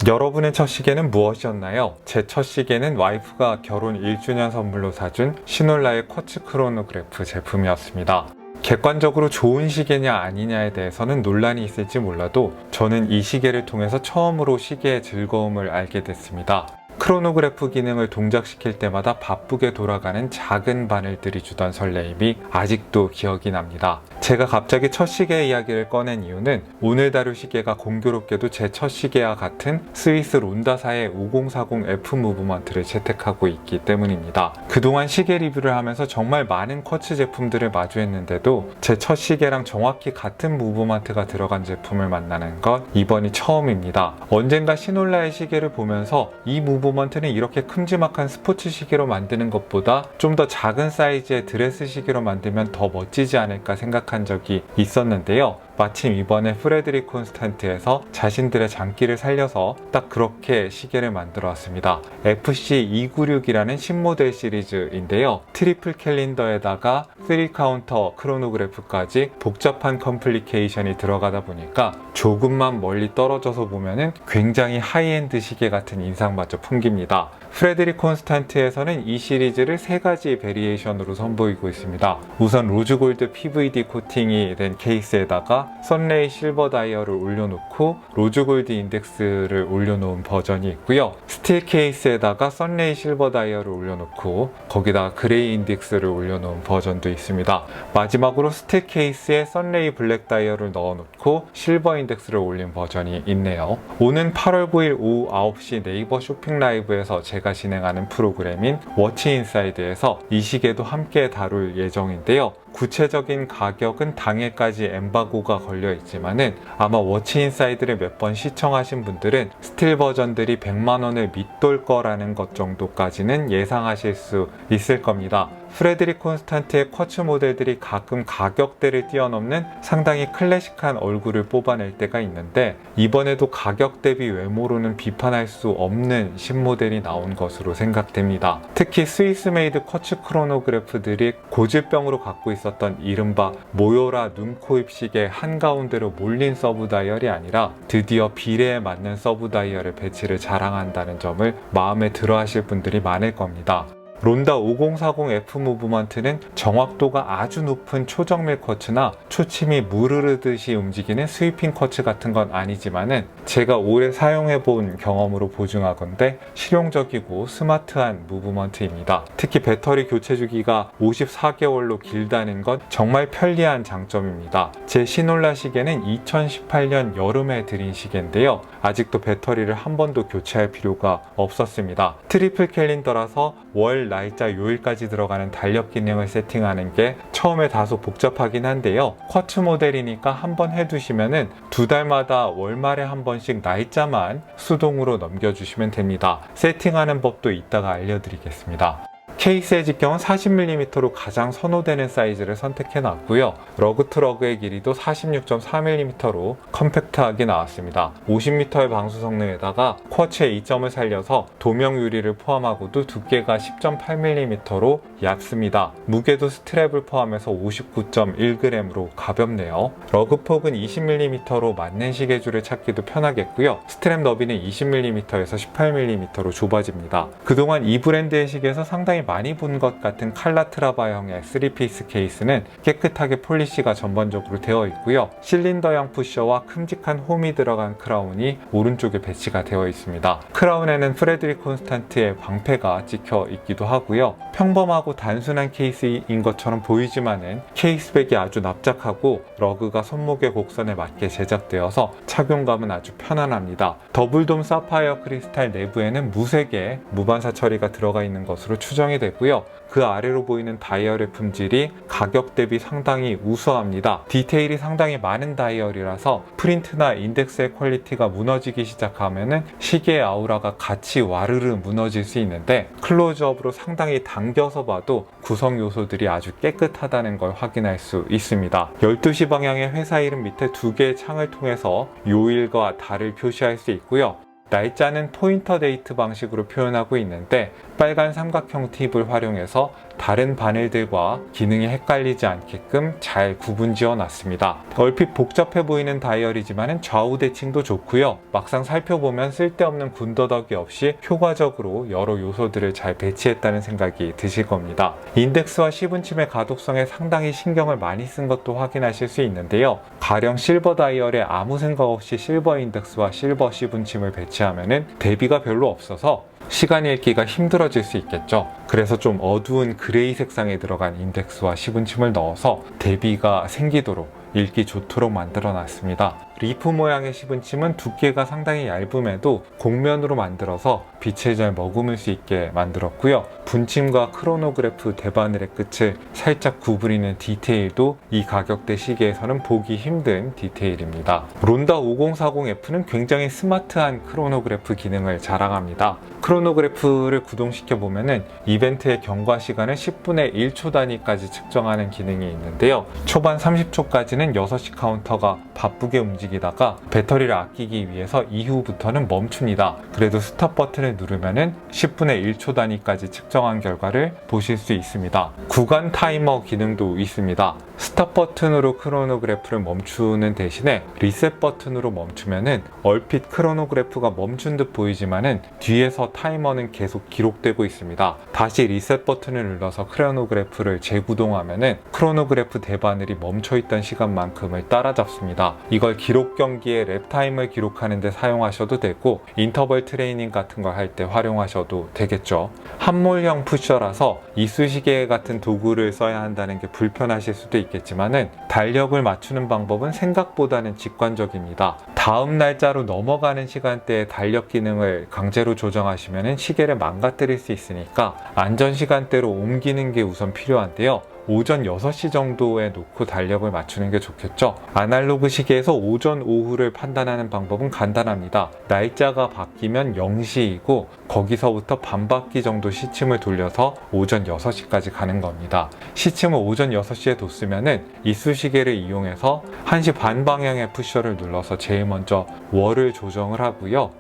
여러분의 첫 시계는 무엇이었나요? 제 첫 시계는 와이프가 결혼 1주년 선물로 사준 시놀라의 쿼츠 크로노그래프 제품이었습니다. 객관적으로 좋은 시계냐 아니냐에 대해서는 논란이 있을지 몰라도 저는 이 시계를 통해서 처음으로 시계의 즐거움을 알게 됐습니다. 크로노그래프 기능을 동작시킬 때마다 바쁘게 돌아가는 작은 바늘들이 주던 설레임이 아직도 기억이 납니다. 제가 갑자기 첫 시계 이야기를 꺼낸 이유는 오늘 다룰 시계가 공교롭게도 제 첫 시계와 같은 스위스 론다사의 5040F 무브먼트를 채택하고 있기 때문입니다. 그동안 시계 리뷰를 하면서 정말 많은 쿼츠 제품들을 마주했는데도 제 첫 시계랑 정확히 같은 무브먼트가 들어간 제품을 만나는 건 이번이 처음입니다. 언젠가 시놀라의 시계를 보면서 이 무브먼트는 이렇게 큼지막한 스포츠 시계로 만드는 것보다 좀 더 작은 사이즈의 드레스 시계로 만들면 더 멋지지 않을까 생각한 적이 있었는데요. 마침 이번에 프레드릭 콘스탄트에서 자신들의 장기를 살려서 딱 그렇게 시계를 만들어 왔습니다. FC296이라는 신모델 시리즈인데요. 트리플 캘린더에다가 3카운터 크로노그래프까지 복잡한 컴플리케이션이 들어가다 보니까 조금만 멀리 떨어져서 보면은 굉장히 하이엔드 시계 같은 인상마저 풍깁니다. 프레드릭 콘스탄트에서는 이 시리즈를 3가지 베리에이션으로 선보이고 있습니다. 우선 로즈골드 PVD 코팅이 된 케이스에다가 선레이 실버 다이얼을 올려놓고 로즈골드 인덱스를 올려놓은 버전이 있고요. 스틸 케이스에다가 선레이 실버 다이얼을 올려놓고 거기다가 그레이 인덱스를 올려놓은 버전도 있습니다. 마지막으로 스틸 케이스에 선레이 블랙 다이얼을 넣어놓고 실버 인덱스를 올린 버전이 있네요. 오는 8월 9일 오후 9시 네이버 쇼핑 라이브에서 제가 진행하는 프로그램인 워치 인사이드에서 이 시계도 함께 다룰 예정인데요. 구체적인 가격은 당일까지 엠바고가 걸려 있지만은 아마 워치 인사이드를 몇 번 시청하신 분들은 스틸 버전들이 100만원을 밑돌 거라는 것 정도까지는 예상하실 수 있을 겁니다. 프레드릭 콘스탄트의 쿼츠 모델들이 가끔 가격대를 뛰어넘는 상당히 클래식한 얼굴을 뽑아낼 때가 있는데 이번에도 가격 대비 외모로는 비판할 수 없는 신모델이 나온 것으로 생각됩니다. 특히 스위스 메이드 쿼츠 크로노그래프들이 고질병으로 갖고 있었던 이른바 모요라 눈, 코, 입 시계 한가운데로 몰린 서브 다이얼이 아니라 드디어 비례에 맞는 서브 다이얼의 배치를 자랑한다는 점을 마음에 들어 하실 분들이 많을 겁니다. 론다 5040F 무브먼트는 정확도가 아주 높은 초정밀 쿼츠나 초침이 물 흐르듯이 움직이는 스위핑 쿼츠 같은 건 아니지만은 제가 오래 사용해본 경험으로 보증하건대 실용적이고 스마트한 무브먼트입니다. 특히 배터리 교체 주기가 54개월로 길다는 건 정말 편리한 장점입니다. 제 시놀라 시계는 2018년 여름에 들인 시계인데요. 아직도 배터리를 한 번도 교체할 필요가 없었습니다. 트리플 캘린더라서 월, 날짜, 요일까지 들어가는 달력 기능을 세팅하는 게 처음에 다소 복잡하긴 한데요. 쿼츠 모델이니까 한번 해두시면은 2달마다 월말에 한 번씩 날짜만 수동으로 넘겨주시면 됩니다. 세팅하는 법도 이따가 알려드리겠습니다. 케이스의 직경은 40mm로 가장 선호되는 사이즈를 선택해 놨고요. 러그 투 러그의 길이도 46.4mm로 컴팩트하게 나왔습니다. 50m의 방수 성능에다가 쿼츠의 이점을 살려서 도명 유리를 포함하고도 두께가 10.8mm로 얇습니다. 무게도 스트랩을 포함해서 59.1g으로 가볍네요. 러그 폭은 20mm로 맞는 시계줄을 찾기도 편하겠고요. 스트랩 너비는 20mm에서 18mm로 좁아집니다. 그동안 이 브랜드의 시계에서 상당히 많이 본 것 같은 칼라트라바형의 3피스 케이스는 깨끗하게 폴리시가 전반적으로 되어 있고요. 실린더형 푸셔와 큼직한 홈이 들어간 크라운이 오른쪽에 배치가 되어 있습니다. 크라운에는 프레드릭 콘스탄트의 방패가 찍혀 있기도 하고요. 평범하고 단순한 케이스인 것처럼 보이지만은 케이스백이 아주 납작하고 러그가 손목의 곡선에 맞게 제작되어서 착용감은 아주 편안합니다. 더블돔 사파이어 크리스탈 내부에는 무색의 무반사 처리가 들어가 있는 것으로 추정이 되고요. 그 아래로 보이는 다이얼의 품질이 가격 대비 상당히 우수합니다. 디테일이 상당히 많은 다이얼이라서 프린트나 인덱스의 퀄리티가 무너지기 시작하면은 시계의 아우라가 같이 와르르 무너질 수 있는데 클로즈업으로 상당히 당겨서 봐도 구성 요소들이 아주 깨끗하다는 걸 확인할 수 있습니다. 12시 방향의 회사 이름 밑에 2개의 창을 통해서 요일과 달을 표시할 수 있고요. 날짜는 포인터 데이트 방식으로 표현하고 있는데 빨간 삼각형 팁을 활용해서 다른 바늘들과 기능이 헷갈리지 않게끔 잘 구분 지어 놨습니다. 얼핏 복잡해 보이는 다이어리지만 좌우 대칭도 좋고요. 막상 살펴보면 쓸데없는 군더더기 없이 효과적으로 여러 요소들을 잘 배치했다는 생각이 드실 겁니다. 인덱스와 시분침의 가독성에 상당히 신경을 많이 쓴 것도 확인하실 수 있는데요. 가령 실버 다이얼에 아무 생각 없이 실버 인덱스와 실버 시분침을 배치하면 대비가 별로 없어서 시간 읽기가 힘들어질 수 있겠죠. 그래서 좀 어두운 그레이 색상에 들어간 인덱스와 시분침을 넣어서 대비가 생기도록 읽기 좋도록 만들어 놨습니다. 리프 모양의 시분침은 두께가 상당히 얇음에도 곡면으로 만들어서 빛을 잘 머금을 수 있게 만들었고요. 분침과 크로노그래프 대바늘의 끝을 살짝 구부리는 디테일도 이 가격대 시계에서는 보기 힘든 디테일입니다. 론다 5040F는 굉장히 스마트한 크로노그래프 기능을 자랑합니다. 크로노그래프를 구동시켜 보면은 이벤트의 경과 시간을 10분의 1초 단위까지 측정하는 기능이 있는데요. 초반 30초까지는 6시 카운터가 바쁘게 움직이다가 배터리를 아끼기 위해서 이후부터는 멈춥니다. 그래도 스탑 버튼을 누르면은 10분의 1초 단위까지 측정한 결과를 보실 수 있습니다. 구간 타이머 기능도 있습니다. 스탑 버튼으로 크로노그래프를 멈추는 대신에 리셋 버튼으로 멈추면은 얼핏 크로노그래프가 멈춘 듯 보이지만은 뒤에서 타이머는 계속 기록되고 있습니다. 다시 리셋 버튼을 눌러서 크로노그래프를 재구동하면은 크로노그래프 대바늘이 멈춰있던 시간만큼을 따라잡습니다. 이걸 기록 경기의 랩타임을 기록하는 데 사용하셔도 되고 인터벌 트레이닝 같은 걸 할 때 활용하셔도 되겠죠. 함몰형 푸셔라서 이쑤시개 같은 도구를 써야 한다는 게 불편하실 수도 있겠지만은 달력을 맞추는 방법은 생각보다는 직관적입니다. 다음 날짜로 넘어가는 시간대에 달력 기능을 강제로 조정하시면 시계를 망가뜨릴 수 있으니까 안전 시간대로 옮기는 게 우선 필요한데요. 오전 6시 정도에 놓고 달력을 맞추는 게 좋겠죠. 아날로그 시계에서 오전, 오후를 판단하는 방법은 간단합니다. 날짜가 바뀌면 0시이고 거기서부터 반바퀴 정도 시침을 돌려서 오전 6시까지 가는 겁니다. 시침을 오전 6시에 뒀으면 이쑤시개를 이용해서 1시 반 방향의 푸셔를 눌러서 제일 먼저 월을 조정을 하고요.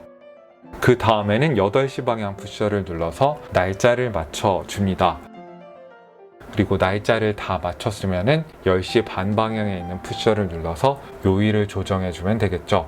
그 다음에는 8시 방향 푸셔를 눌러서 날짜를 맞춰줍니다. 그리고 날짜를 다 맞췄으면 10시 반 방향에 있는 푸셔를 눌러서 요일을 조정해주면 되겠죠.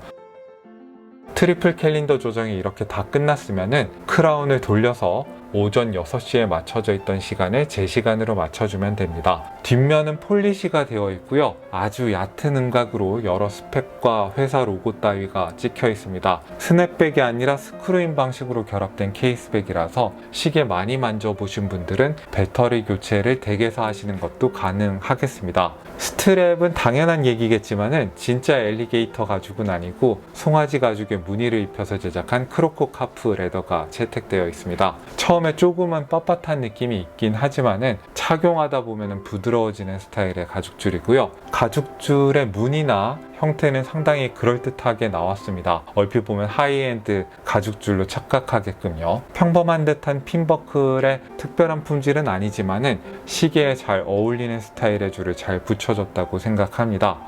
트리플 캘린더 조정이 이렇게 다 끝났으면 크라운을 돌려서 오전 6시에 맞춰져 있던 시간을 제 시간으로 맞춰주면 됩니다. 뒷면은 폴리시가 되어 있고요. 아주 얕은 음각으로 여러 스펙과 회사 로고 따위가 찍혀 있습니다. 스냅백이 아니라 스크루인 방식으로 결합된 케이스백이라서 시계 많이 만져보신 분들은 배터리 교체를 댁에서 하시는 것도 가능하겠습니다. 스트랩은 당연한 얘기겠지만은 진짜 엘리게이터 가죽은 아니고 송아지 가죽에 무늬를 입혀서 제작한 크로코 카프 레더가 채택되어 있습니다. 처음에 조금은 빳빳한 느낌이 있긴 하지만은 착용하다 보면은 부드러워지는 스타일의 가죽줄이고요. 가죽줄의 무늬나 형태는 상당히 그럴듯하게 나왔습니다. 얼핏 보면 하이엔드 가죽줄로 착각하게끔요. 평범한 듯한 핀버클의 특별한 품질은 아니지만은 시계에 잘 어울리는 스타일의 줄을 잘 붙여줬다고 생각합니다.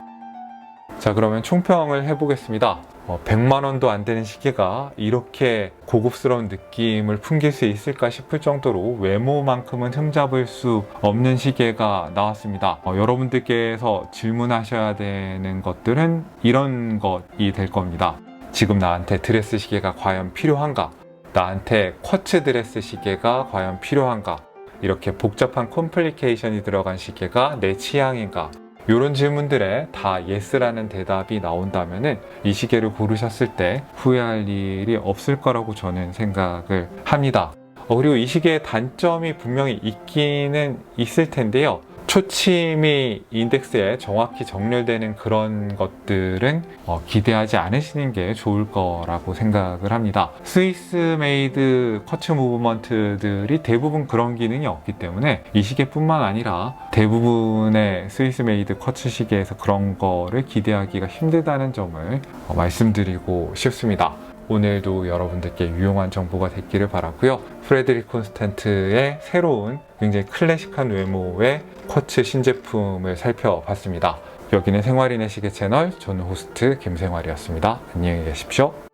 자, 그러면 총평을 해보겠습니다. 100만 원도 안 되는 시계가 이렇게 고급스러운 느낌을 풍길 수 있을까 싶을 정도로 외모만큼은 흠잡을 수 없는 시계가 나왔습니다. 여러분들께서 질문하셔야 되는 것들은 이런 것이 될 겁니다. 지금 나한테 드레스 시계가 과연 필요한가? 나한테 쿼츠 드레스 시계가 과연 필요한가? 이렇게 복잡한 컴플리케이션이 들어간 시계가 내 취향인가? 이런 질문들에 다 예스라는 대답이 나온다면 이 시계를 고르셨을 때 후회할 일이 없을 거라고 저는 생각을 합니다. 그리고 이 시계의 단점이 분명히 있기는 있을 텐데요. 초침이 인덱스에 정확히 정렬되는 그런 것들은 기대하지 않으시는 게 좋을 거라고 생각을 합니다. 스위스 메이드 쿼츠 무브먼트들이 대부분 그런 기능이 없기 때문에 이 시계뿐만 아니라 대부분의 스위스 메이드 쿼츠 시계에서 그런 거를 기대하기가 힘들다는 점을 말씀드리고 싶습니다. 오늘도 여러분들께 유용한 정보가 됐기를 바라고요. 프레드릭 콘스탄트의 새로운 굉장히 클래식한 외모의 쿼츠 신제품을 살펴봤습니다. 여기는 생활인의 시계 채널, 저는 호스트 김생활이었습니다. 안녕히 계십시오.